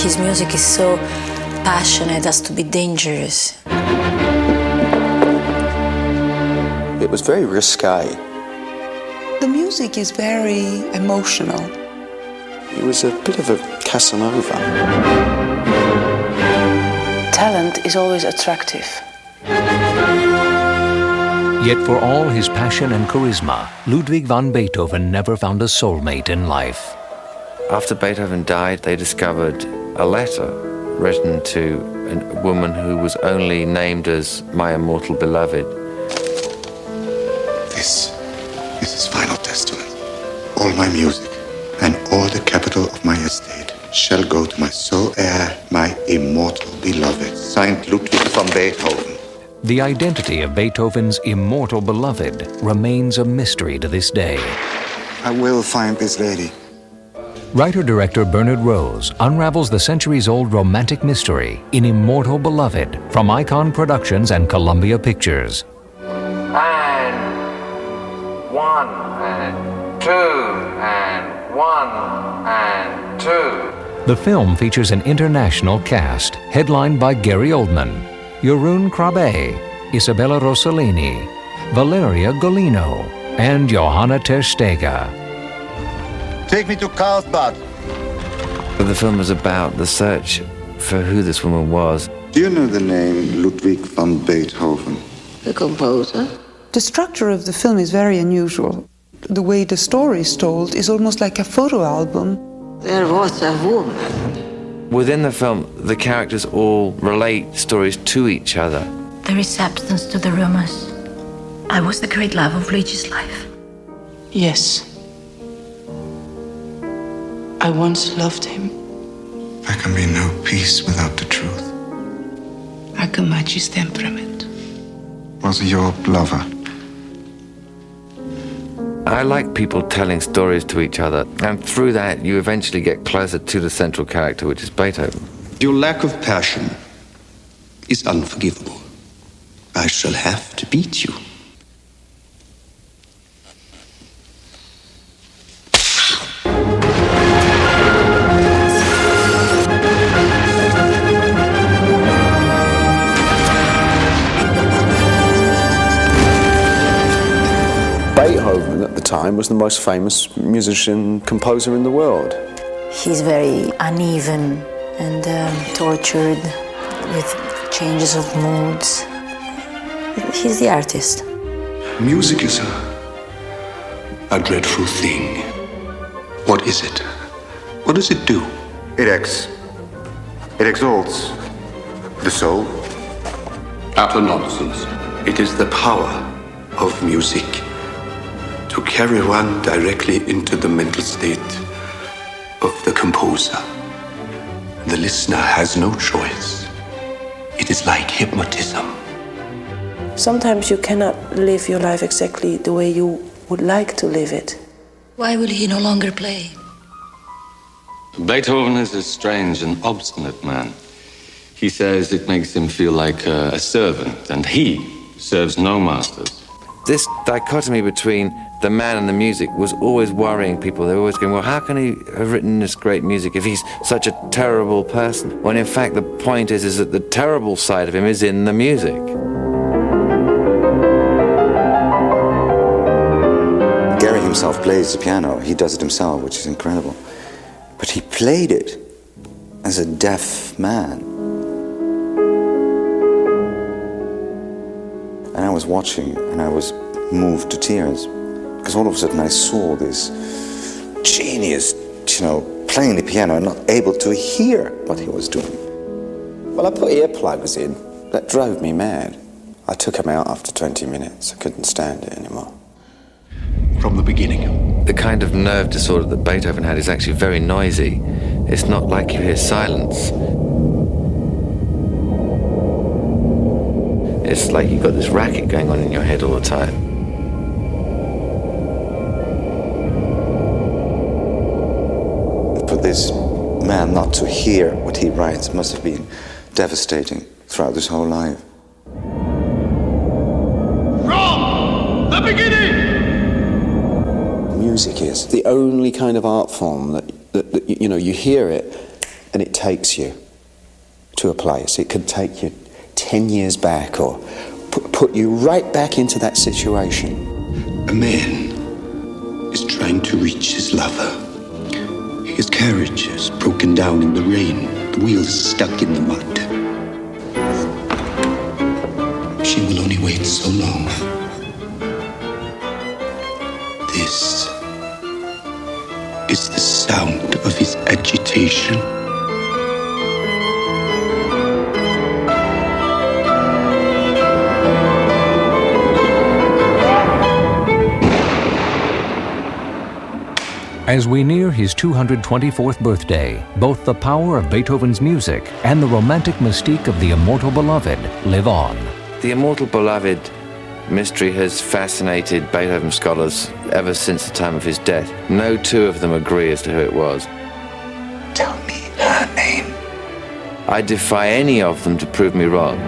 His music is so passionate as to be dangerous. It was very risque. The music is very emotional. He was a bit of a Casanova. Talent is always attractive. Yet for all his passion and charisma, Ludwig van Beethoven never found a soulmate in life. After Beethoven died, they discovered a letter written to a woman who was only named as my immortal beloved. This is his final testament. All my music and all the capital of my estate shall go to my sole heir, my immortal beloved, signed Ludwig van Beethoven. The identity of Beethoven's immortal beloved remains a mystery to this day. I will find this lady. Writer-director Bernard Rose unravels the centuries-old romantic mystery in Immortal Beloved from Icon Productions and Columbia Pictures. And 1 and 2 and 1 and 2. The film features an international cast headlined by Gary Oldman, Jeroen Krabbe, Isabella Rossellini, Valeria Golino, and Johanna ter Steege. Take me to Carlsbad. The film was about the search for who this woman was. Do you know the name Ludwig van Beethoven? The composer. The structure of the film is very unusual. The way the story is told is almost like a photo album. There was a woman. Within the film, the characters all relate stories to each other. There is substance to the rumors. I was the great love of Luigi's life. Yes. I once loved him. There can be no peace without the truth. I can match his temperament. Was he your lover? I like people telling stories to each other, and through that you eventually get closer to the central character, which is Beethoven. Your lack of passion is unforgivable. I shall have to beat you. Beethoven at the time was the most famous musician, composer in the world. He's very uneven and tortured with changes of moods. He's the artist. Music is a dreadful thing. What is it? What does it do? It exalts the soul. Utter nonsense. It is the power of music to carry one directly into the mental state of the composer. The listener has no choice. It is like hypnotism. Sometimes you cannot live your life exactly the way you would like to live it. Why will he no longer play? Beethoven is a strange and obstinate man. He says it makes him feel like a servant, and he serves no masters. This dichotomy between the man and the music was always worrying people. They were always going, well, how can he have written this great music if he's such a terrible person? When in fact the point is that the terrible side of him is in the music. Gary himself plays the piano. He does it himself, which is incredible. But he played it as a deaf man. And I was watching and I was moved to tears. Because all of a sudden I saw this genius, playing the piano and not able to hear what he was doing. Well, I put earplugs in. That drove me mad. I took them out after 20 minutes. I couldn't stand it anymore. From the beginning. The kind of nerve disorder that Beethoven had is actually very noisy. It's not like you hear silence. It's like you've got this racket going on in your head all the time. For this man not to hear what he writes must have been devastating throughout his whole life. From the beginning! Music is the only kind of art form that you hear it and it takes you to a place. It can take you 10 years back or put you right back into that situation. A man is trying to reach his lover. His carriage is broken down in the rain, the wheels stuck in the mud. She will only wait so long. This is the sound of his agitation. As we near his 224th birthday, both the power of Beethoven's music and the romantic mystique of the immortal beloved live on. The immortal beloved mystery has fascinated Beethoven scholars ever since the time of his death. No two of them agree as to who it was. Tell me her name. I defy any of them to prove me wrong.